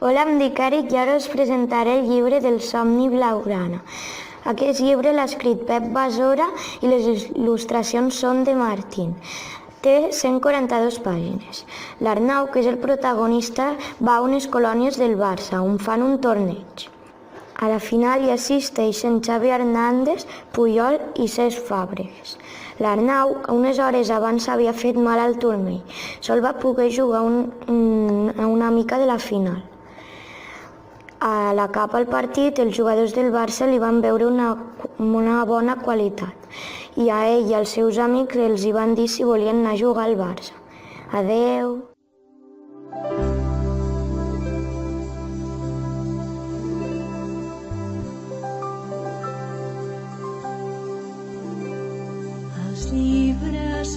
Hola, em dic Eric i ara us presentaré el llibre del somni blaugrana. Aquest llibre l'ha escrit Pep Basora i les il·lustracions són de Martín. Té 142 pàgines. L'Arnau, que és el protagonista, va a unes colònies del Barça on fan un torneig. A la final hi assisteixen Xavi Hernández, Puyol i Cesc Fàbregas. L'Arnau, unes hores abans s'havia fet mal al turmell. Sol va poder jugar una mica de la final. A l'acabar el partit, els jugadors del Barça li van veure una bona qualitat i a ell i als seus amics els hi van dir si volien anar a jugar al Barça. Adeu! Els llibres